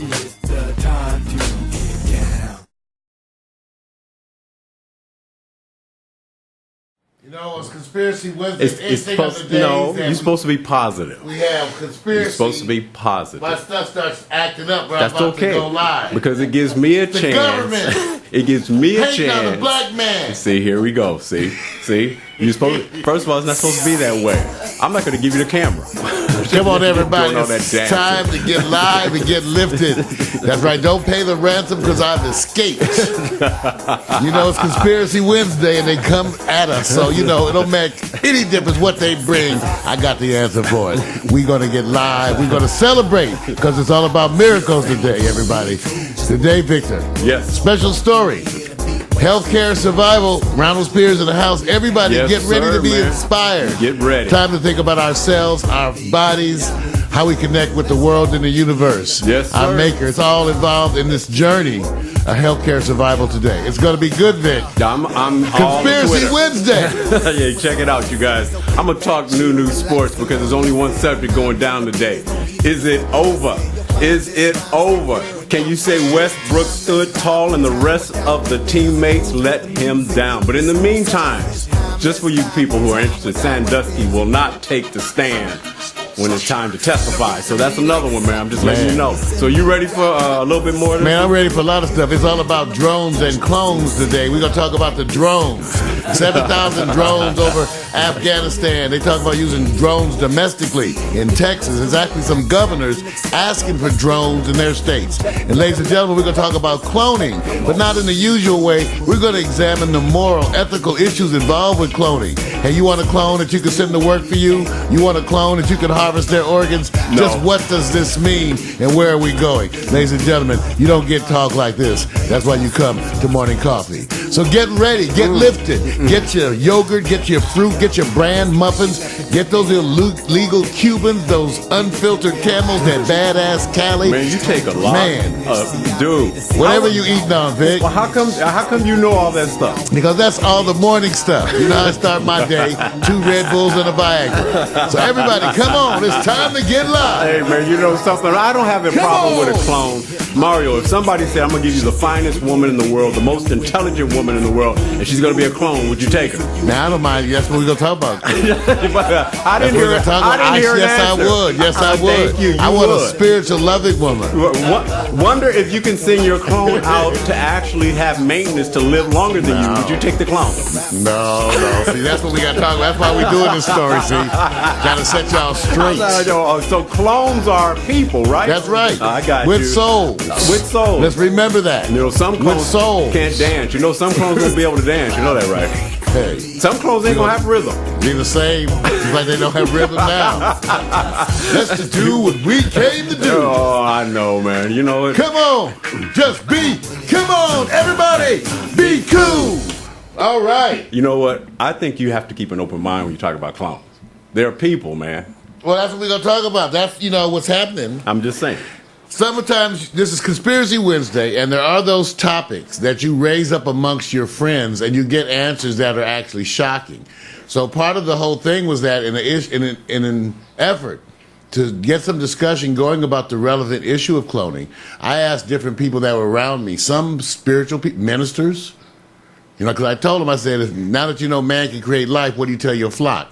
It's the time to get down. You know, it's Conspiracy Wednesday. It's supposed, no, you're supposed to be positive. We have conspiracy. You're supposed to be positive. My stuff starts acting up when That's I'm about okay. to go live. Because it gives me a the chance. government. It gives me a Hate on the chance. black man. See, here we go. See? You're supposed. First of all, it's not supposed to be that way. I'm not going to give you the camera. Come on, everybody. Doing all that It's dancing. time to get live and get lifted. That's right. Don't pay the ransom because I've escaped. You know, it's Conspiracy Wednesday and they come at us. So, you know, it don't make any difference what they bring. I got the answer for it. We're going to get live. We're going to celebrate because it's all about miracles today, everybody. Today, Victor. Yes. Special story. Healthcare survival. Ronald Spears in the house. Everybody Yes, get ready sir, to be man. inspired. Get ready. Time to think about ourselves, our bodies, how we connect with the world and the universe. Yes, Our sir. maker. It's all involved in this journey of healthcare survival today. It's going to be good, Vic. I'm all Conspiracy Twitter. Wednesday. Yeah, check it out, you guys. I'm going to talk new sports because there's only one subject going down today. Is it over? Is it over? Can you say Westbrook stood tall and the rest of the teammates let him down? But in the meantime, just for you people who are interested, Sandusky will not take the stand when it's time to testify. So that's another one, man. I'm just letting you know. So you ready for a little bit more of this? Man, I'm ready for a lot of stuff. It's all about drones and clones today. We're going to talk about the drones. 7,000 drones over Afghanistan. They talk about using drones domestically in Texas. There's actually some governors asking for drones in their states. And ladies and gentlemen, we're going to talk about cloning, but not in the usual way. We're going to examine the moral, ethical issues involved with cloning. Hey, you want a clone that you can send to work for you? You want a clone that you can harvest their organs? No. Just what does this mean and where are we going? Ladies and gentlemen, you don't get talk like this. That's why you come to Morning Coffee. So get ready, get lifted, get your yogurt, get your fruit, get your bran muffins, get those illegal Cubans, those unfiltered camels, that badass Cali. Man, you take a lot. Man. Dude. Whatever you eating on, Vic. Well, how come you know all that stuff? Because that's all the morning stuff. You know how I start my day, 2 Red Bulls and a Viagra. So everybody, come on, it's time to get live. Hey, man, you know something? I don't have a problem with a clone. Mario, if somebody said, I'm going to give you the finest woman in the world, the most intelligent woman in the world, and she's going to be a clone, would you take her? Now, I don't mind. That's what we're going to talk about. But, I didn't hear it. Yes, I would. Yes, I would. Thank you. I want a would. spiritual, loving woman. Wonder if you can send your clone out to actually have maintenance to live longer than you. Would you take the clone? No. See, that's what we got to talk about. That's why we're doing this story, see? Got to set y'all straight. So clones are people, right? That's right. I got With you. souls. With souls. Let's remember that. You know, some With clones souls. can't dance. You know, some clones won't be able to dance. You know that, right? Hey, Some clones ain't going to have rhythm. be the same, just like they don't have rhythm now. Let's just do what we came to do. Oh, I know, man. You know it. Come on, come on, everybody, be cool. All right. You know what? I think you have to keep an open mind when you talk about clones. They're people, man. Well, that's what we're going to talk about. That's, what's happening. I'm just saying. Sometimes this is Conspiracy Wednesday, and there are those topics that you raise up amongst your friends, and you get answers that are actually shocking. So part of the whole thing was that in an effort to get some discussion going about the relevant issue of cloning, I asked different people that were around me, some spiritual people, ministers, because I told them, I said, now that you know man can create life, what do you tell your flock?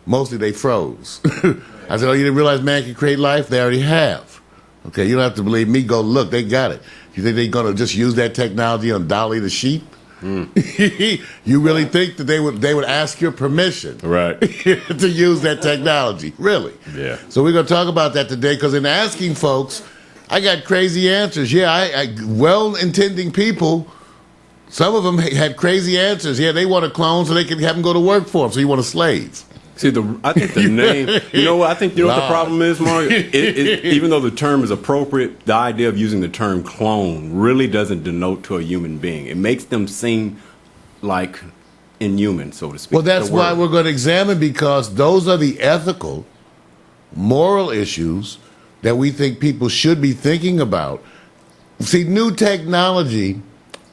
Mostly they froze. I said, oh, you didn't realize man can create life? They already have. Okay, you don't have to believe me. Go look. They got it. You think they're going to just use that technology on Dolly the sheep? You really think that they would ask your permission Right. to use that technology? Really? Yeah. So we're going to talk about that today because in asking folks, I got crazy answers. Yeah, I well-intending people, some of them had crazy answers. Yeah, they want a clone so they can have them go to work for them. So you want a slave. See, I think the name, you know what? I think, what the problem is, Mario? Even though the term is appropriate, the idea of using the term clone really doesn't denote to a human being. It makes them seem like inhuman, so to speak. Well, that's why we're going to examine, because those are the ethical, moral issues that we think people should be thinking about. See, new technology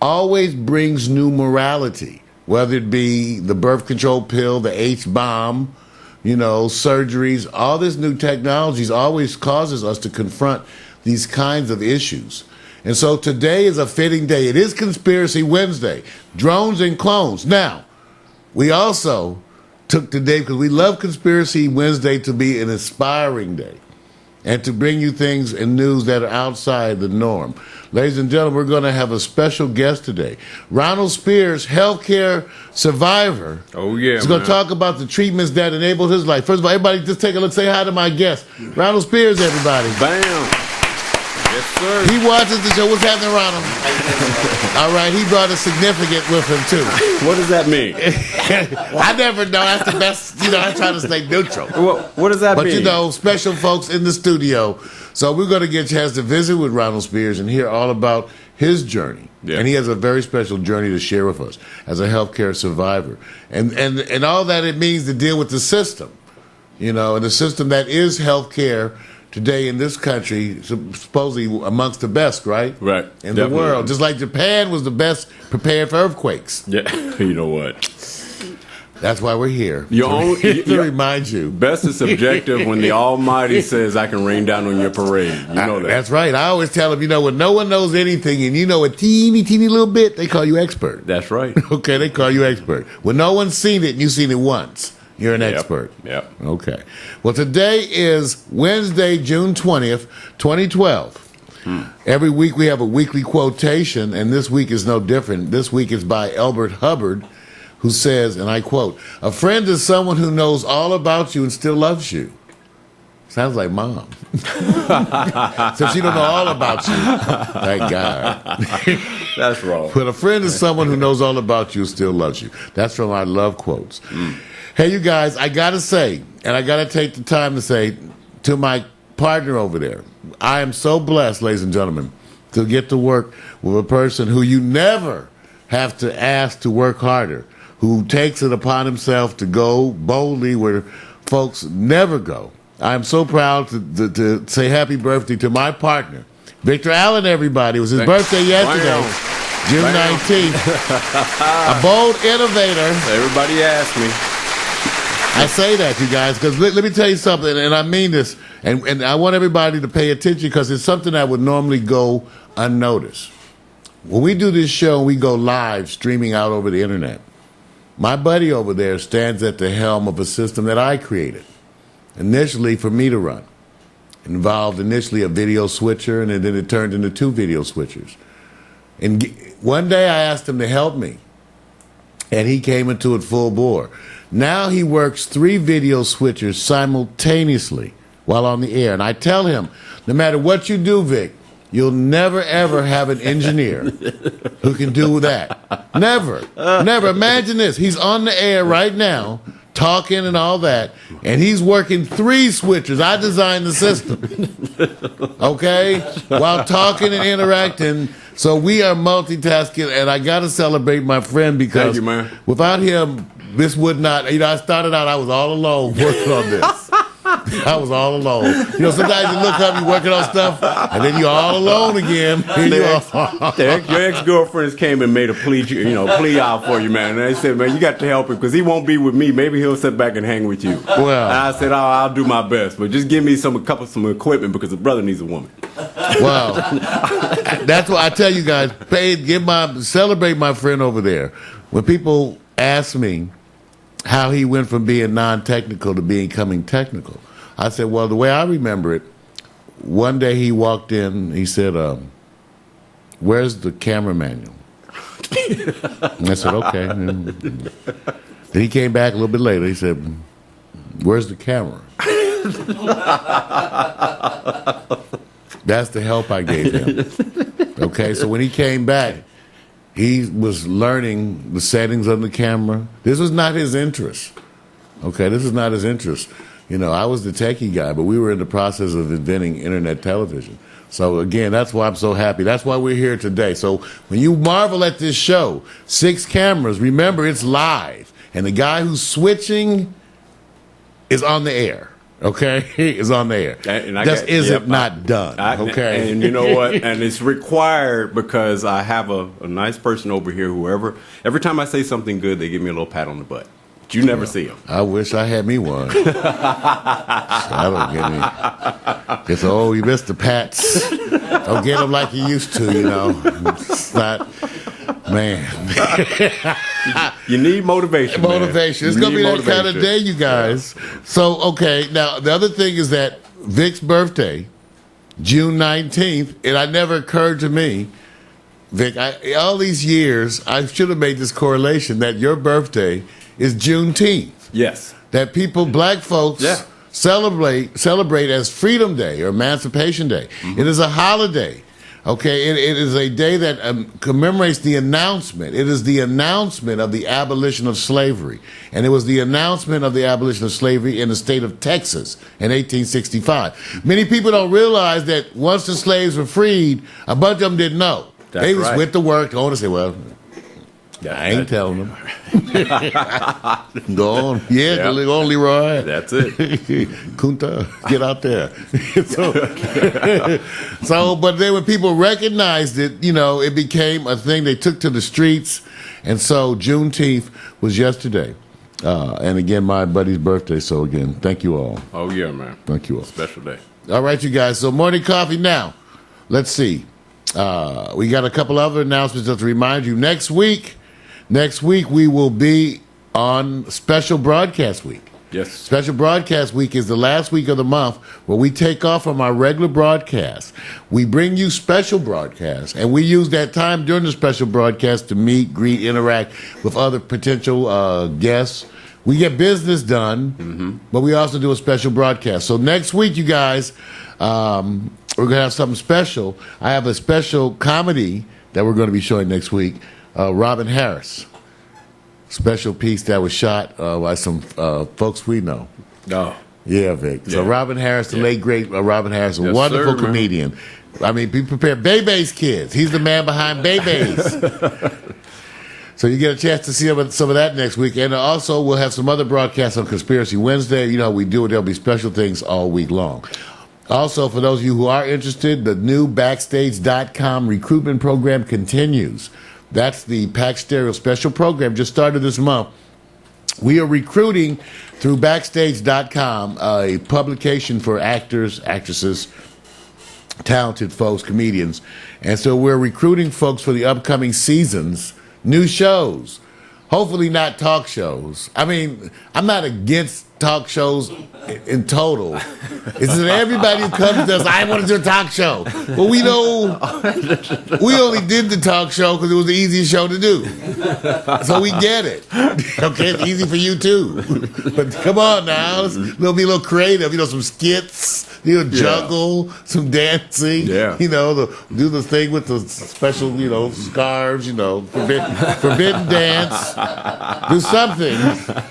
always brings new morality. Whether it be the birth control pill, the H-bomb, surgeries, all this new technologies always causes us to confront these kinds of issues. And so today is a fitting day. It is Conspiracy Wednesday, drones and clones. Now, we also took today, because we love Conspiracy Wednesday to be an inspiring day and to bring you things and news that are outside the norm. Ladies and gentlemen, we're going to have a special guest today. Ronald Spears, healthcare survivor. Oh, yeah, He's going to talk about the treatments that enabled his life. First of all, everybody just take a look. Say hi to my guest. Ronald Spears, everybody. Bam. Yes, sir. He watches the show. What's happening, Ronald? All right, he brought a significant with him, too. What does that mean? I never know. That's the best. I try to stay neutral. What does that mean? But, special folks in the studio. So we're going to get a chance to visit with Ronald Spears and hear all about his journey. Yeah. And he has a very special journey to share with us as a healthcare survivor. And all that it means to deal with the system, and the system that is healthcare today in this country, supposedly amongst the best, right? Right. In the world. Just like Japan was the best prepared for earthquakes. Yeah. You know what? That's why we're here. To remind you. Best is subjective when the Almighty says, I can rain down on your parade. You know that. That's right. I always tell them, when no one knows anything and you know a teeny little bit, they call you expert. That's right. Okay, they call you expert. When no one's seen it and you've seen it once, you're an expert. Yep. Okay. Well, today is Wednesday, June 20th, 2012. Every week we have a weekly quotation, and this week is no different. This week is by Elbert Hubbard, who says, and I quote, "A friend is someone who knows all about you and still loves you." Sounds like Mom. Since she don't know all about you. Thank God. That's wrong. But a friend is someone who knows all about you and still loves you. That's from our love quotes. Hey, you guys, I got to say, and I got to take the time to say to my partner over there, I am so blessed, ladies and gentlemen, to get to work with a person who you never have to ask to work harder, who takes it upon himself to go boldly where folks never go. I am so proud to say happy birthday to my partner, Victor Allen, everybody. It was his birthday yesterday, June 19th. A bold innovator. Everybody asked me. I say that, you guys, because let me tell you something, and I mean this, and I want everybody to pay attention because it's something that would normally go unnoticed. When we do this show, we go live, streaming out over the internet. My buddy over there stands at the helm of a system that I created, initially for me to run. It involved initially a video switcher, and then it turned into 2 video switchers. And one day I asked him to help me, and he came into it full bore. Now he works 3 video switchers simultaneously while on the air. And I tell him, no matter what you do, Vic, you'll never, ever have an engineer who can do that. Never. Never. Imagine this. He's on the air right now, talking and all that, and he's working 3 switchers. I designed the system. Okay? While talking and interacting. So we are multitasking, and I got to celebrate my friend because thank you, man. Without him, this would not, I started out, I was all alone working on this. I was all alone. Sometimes you look up, you're working on stuff, and then you're all alone again. Your ex-girlfriends came and made a plea out for you, man. And they said, man, you got to help him because he won't be with me. Maybe he'll sit back and hang with you. Well, and I said, I'll do my best, but just give me some equipment because the brother needs a woman. Well, that's what I tell you guys. Celebrate my friend over there. When people ask me how he went from being non-technical to becoming technical, I said, well, the way I remember it, one day he walked in, he said, where's the camera manual? And I said, okay. Then he came back a little bit later, he said, where's the camera? That's the help I gave him. Okay, so when he came back, he was learning the settings on the camera. This was not his interest. Okay, this is not his interest. I was the techie guy, but we were in the process of inventing internet television. So, again, that's why I'm so happy. That's why we're here today. So when you marvel at this show, 6 cameras, remember it's live. And the guy who's switching is on the air. Okay? He is on the air. That not done. Okay? And you know what? And it's required because I have a nice person over here every time I say something good, they give me a little pat on the butt. but you never see them. I wish I had me one. I don't get me. It's you missed the Pats. Don't get them like you used to, you know. It's not, man. You need motivation. Motivation. Man. It's going to be that kind of day, you guys. Yeah. So, okay, now the other thing is that Vic's birthday, June 19th, it never occurred to me, Vic, all these years, I should have made this correlation that your birthday is Juneteenth. Yes. That people, black folks, celebrate as Freedom Day or Emancipation Day. Mm-hmm. It is a holiday. Okay, it is a day that commemorates the announcement. It is the announcement of the abolition of slavery. And it was the announcement of the abolition of slavery in the state of Texas in 1865. Many people don't realize that once the slaves were freed, a bunch of them didn't know. They just went to work. Go on and say, well, I ain't telling them. Go on. Yeah, go on, Leroy. That's it. Kunta, get out there. But then when people recognized it, you know, it became a thing they took to the streets. And so Juneteenth was yesterday. And again, my buddy's birthday. So again, thank you all. Oh, yeah, man. Thank you all. Special day. All right, you guys. So morning coffee now. Let's see. We got a couple other announcements just to remind you. Next week we will be on Special Broadcast Week. Yes. Special Broadcast Week is the last week of the month where we take off from our regular broadcast. We bring you special broadcasts, and we use that time during the special broadcast to meet, greet, interact with other potential guests. We get business done, but we also do a special broadcast. So next week, you guys, we're going to have something special. I have a special comedy that we're going to be showing next week. Robin Harris. Special piece that was shot by some folks we know. Oh. Yeah, Vic. So Robin Harris, the late, great Robin Harris, a Yes, wonderful sir, comedian. I mean, be prepared. Bebe's Kids. He's the man behind Bebe's. So you get a chance to see some of that next week. And also, we'll have some other broadcasts on Conspiracy Wednesday. You know how we do it. There'll be special things all week long. Also, for those of you who are interested, the new Backstage.com recruitment program continues. That's the Pack Stereo special program, just started this month. We are recruiting through Backstage.com, a publication for actors, actresses, talented folks, comedians. And so we're recruiting folks for the upcoming seasons, new shows. Hopefully not talk shows. I mean, I'm not against talk shows in total. It's that everybody who comes to us, I want to do a talk show. Well, we know we only did the talk show because it was the easiest show to do. So we get it. Okay, it's easy for you too. But come on now, be a little creative. You know, some skits. You know, juggle, some dancing. Yeah. You know, do the thing with the special, you know, scarves. You know, forbidden dance. Do something.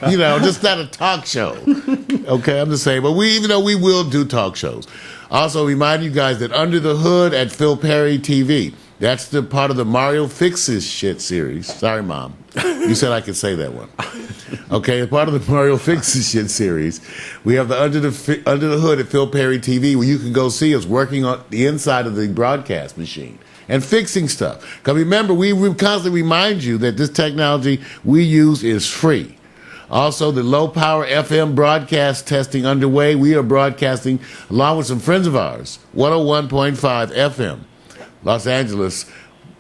You know, just not a talk show. Okay, I'm just saying. But even though we will do talk shows. Also, remind you guys that Under the Hood at Phil Perry TV. That's the part of the Mario Fixes Shit series. Sorry, Mom. You said I could say that one. Okay, as part of the Mario Fixes Shit series, we have the Under the Hood at Phil Perry TV, where you can go see us working on the inside of the broadcast machine and fixing stuff. Because remember, we constantly remind you that this technology we use is free. Also, the low-power FM broadcast testing underway. We are broadcasting, along with some friends of ours, 101.5 FM. Los Angeles,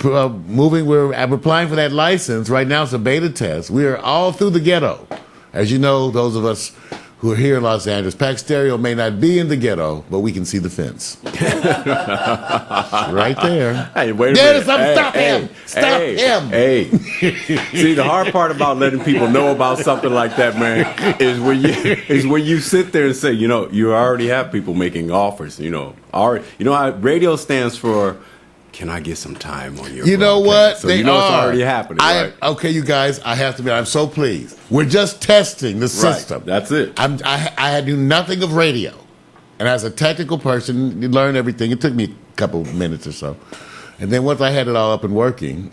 we're applying for that license. Right now it's a beta test. We are all through the ghetto. As you know, those of us who are here in Los Angeles, Pack Stereo may not be in the ghetto, but we can see the fence. Right there. Hey, wait a minute. Stop him! Stop him! Hey. See, the hard part about letting people know about something like that, man, is when you sit there and say, you know, you already have people making offers, you know. You know how radio stands for, can I get some time on your You know broadcast? what? So you know it's already happening, right? Okay, you guys, I have to be, I'm so pleased. We're just testing the system. Right, that's it. I knew nothing of radio. And as a technical person, you learn everything. It took me a couple minutes or so. And then once I had it all up and working,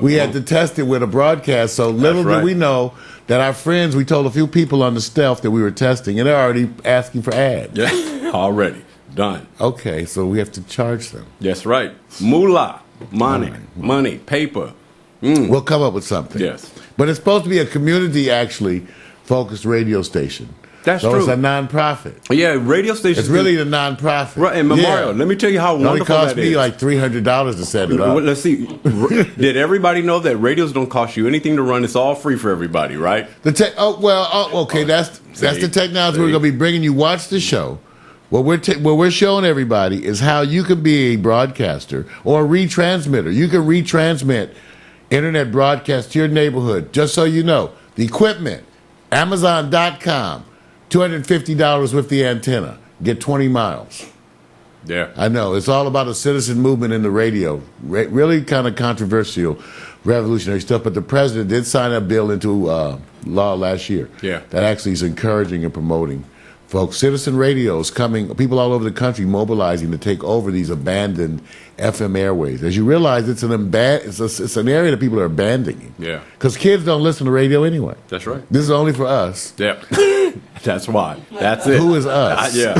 we had to test it with a broadcast. So little did we know that our friends, we told a few people on the stealth that we were testing, and they're already asking for ads. Yeah, already. Done. Okay, so we have to charge them. That's right. Moolah. Money, paper. We'll come up with something. Yes. But it's supposed to be a community, actually, focused radio station. That's so true. It's a non-profit. Yeah, radio stations. It's really a non-profit. Right, and Mario, let me tell you how it only wonderful cost that me is. like $300 to set it up. Let's see. Did everybody know that radios don't cost you anything to run? It's all free for everybody, right? Okay, that's the technology we're going to be bringing you. Watch the show. What we're showing everybody is how you can be a broadcaster or a retransmitter. You can retransmit internet broadcast to your neighborhood. Just so you know, the equipment, Amazon.com, $250 with the antenna. Get 20 miles. Yeah. I know. It's all about a citizen movement in the radio. Really kind of controversial, revolutionary stuff. But the president did sign a bill into law last year. Yeah. That actually is encouraging and promoting folks. Citizen radio is coming. People all over the country mobilizing to take over these abandoned FM airways. As you realize, it's an area that people are abandoning. Yeah. Because kids don't listen to radio anyway. That's right. This is only for us. Yeah. That's why. That's it. Who is us? Yeah.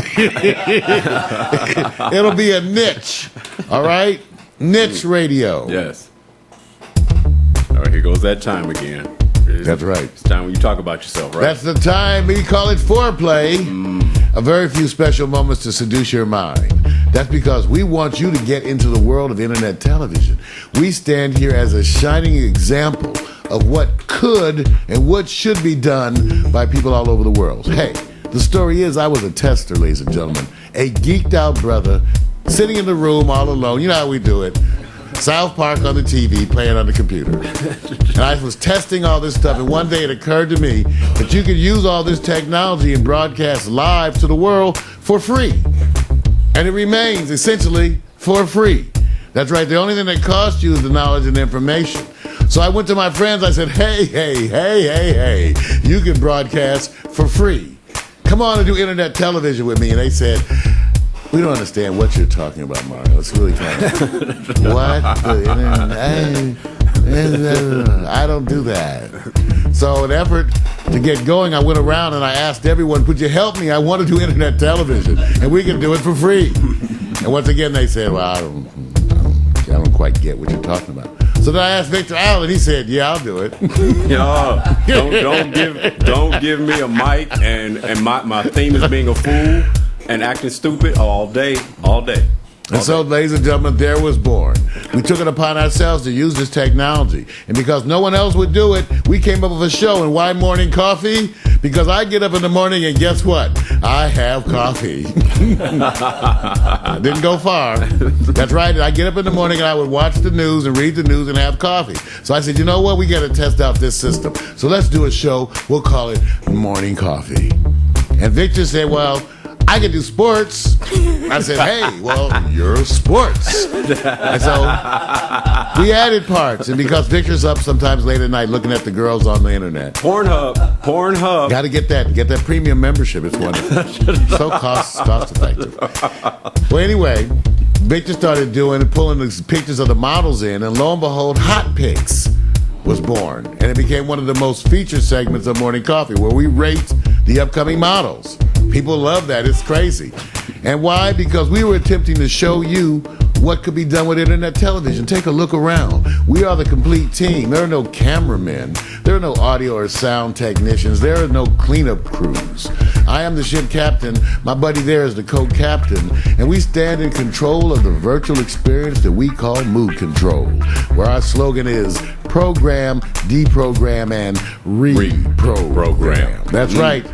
It'll be a niche. All right? Niche radio. Yes. All right, here goes that time again. That's right. It's time when you talk about yourself, right? That's the time. We call it foreplay. A very few special moments to seduce your mind. That's because we want you to get into the world of internet television. We stand here as a shining example of what could and what should be done by people all over the world. Hey, the story is I was a tester, ladies and gentlemen. A geeked out brother sitting in the room all alone. You know how we do it. South Park on the TV, playing on the computer. And I was testing all this stuff, and one day it occurred to me that you could use all this technology and broadcast live to the world for free. And it remains essentially for free. That's right, the only thing that costs you is the knowledge and information. So I went to my friends, I said, hey, you can broadcast for free. Come on and do internet television with me. And they said, we don't understand what you're talking about, Mario. It's really kind of what? I don't do that. So in an effort to get going, I went around and I asked everyone, could you help me? I want to do internet television, and we can do it for free. And once again, they said, well, I don't quite get what you're talking about. So then I asked Victor Allen. He said, yeah, I'll do it. Yo, don't give me a mic and my theme is being a fool and acting stupid all day. And so, ladies and gentlemen, there was born. We took it upon ourselves to use this technology. And because no one else would do it, we came up with a show. And why morning coffee? Because I get up in the morning and guess what? I have coffee. Didn't go far. That's right. I get up in the morning and I would watch the news and read the news and have coffee. So I said, you know what? We got to test out this system. So let's do a show. We'll call it Morning Coffee. And Victor said, well, I can do sports. I said, hey, well, you're sports. And so we added parts. And because Victor's up sometimes late at night looking at the girls on the internet. Pornhub. Got to get that premium membership. It's wonderful. So cost effective. Well, anyway, Victor started pulling the pictures of the models in, and lo and behold, Hot Pics was born. And it became one of the most featured segments of Morning Coffee, where we rate the upcoming models. People love that. It's crazy. And why? Because we were attempting to show you what could be done with internet television. Take a look around. We are the complete team. There are no cameramen. There are no audio or sound technicians. There are no cleanup crews. I am the ship captain. My buddy there is the co-captain. And we stand in control of the virtual experience that we call Mood Control, where our slogan is program, deprogram, and reprogram. That's right.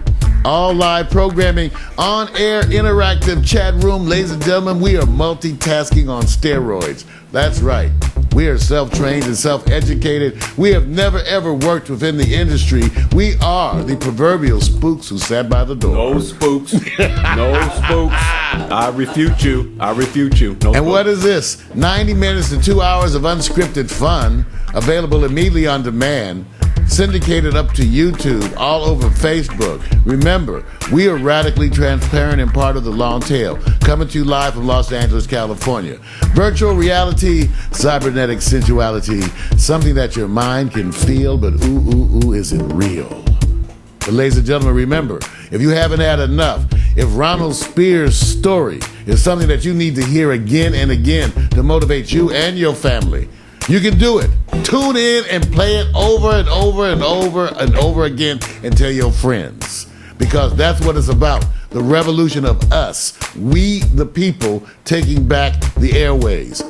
All live programming, on-air, interactive chat room. Ladies and gentlemen, we are multitasking on steroids. That's right. We are self-trained and self-educated. We have never, ever worked within the industry. We are the proverbial spooks who sat by the door. No spooks. No spooks. I refute you. No and spooks. what is this? 90 minutes to 2 hours of unscripted fun, available immediately on demand, syndicated up to YouTube, all over Facebook. Remember, we are radically transparent and part of the long tail, coming to you live from Los Angeles, California. Virtual reality, cybernetic sensuality, something that your mind can feel, but ooh, is it real? But ladies and gentlemen, remember, if you haven't had enough, if Ronald Spears' story is something that you need to hear again and again to motivate you and your family, You can do it. Tune in and play it over and over and over and over again and tell your friends. Because that's what it's about. The revolution of us. We, the people, taking back the airways.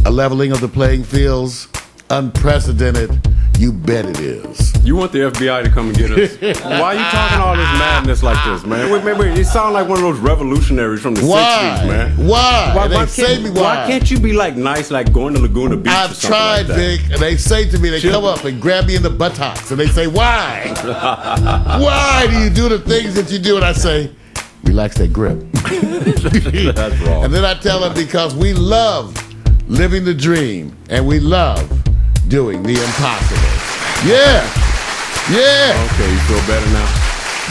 A leveling of the playing fields. Unprecedented. You bet it is. You want the FBI to come and get us? Why are you talking all this madness like this, man? Wait, you sound like one of those revolutionaries from the 60s, man. Why Can't you be like nice, like going to Laguna Beach I've or something tried, like that? Vic, and they say to me, they come up and grab me in the buttocks, and they say, why? Why do you do the things that you do? And I say, relax that grip. That's wrong. And then I tell them, because we love living the dream, and we love doing the impossible. Yeah. Okay, you feel better now?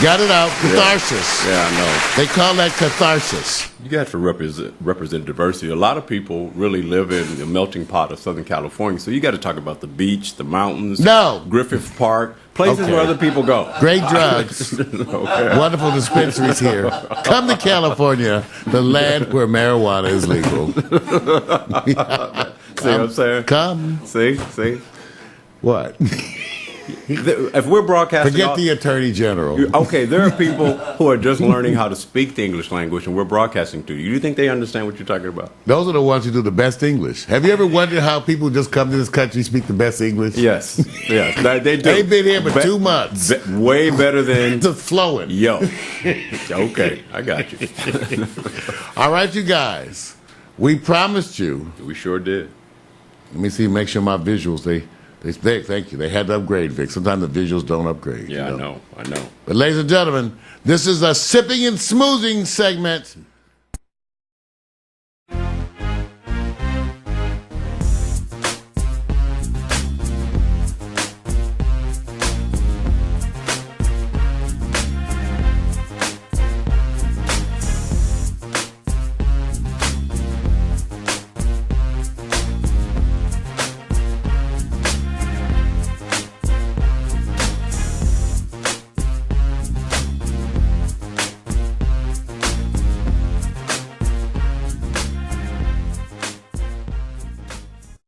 Got it out. Catharsis. Yeah, I know. They call that catharsis. You got to represent diversity. A lot of people really live in the melting pot of Southern California, so you got to talk about the beach, the mountains, No. Griffith Park, places Okay. where other people go. Great drugs. Okay. Wonderful dispensaries here. Come to California, the land where marijuana is legal. See what I'm saying? Come. See? What? If we're broadcasting... Forget the Attorney General. Okay, there are people who are just learning how to speak the English language, and we're broadcasting to you. Do you think they understand what you're talking about? Those are the ones who do the best English. Have you ever wondered how people just come to this country speak the best English? Yes, they do. They've been here for 2 months. Way better than... Just flowing. Yo. Okay, I got you. All right, you guys. We promised you. We sure did. Let me see, make sure my visuals, thank you. They had to upgrade, Vic. Sometimes the visuals don't upgrade. Yeah, you know? I know. But ladies and gentlemen, this is a sipping and smoothing segment.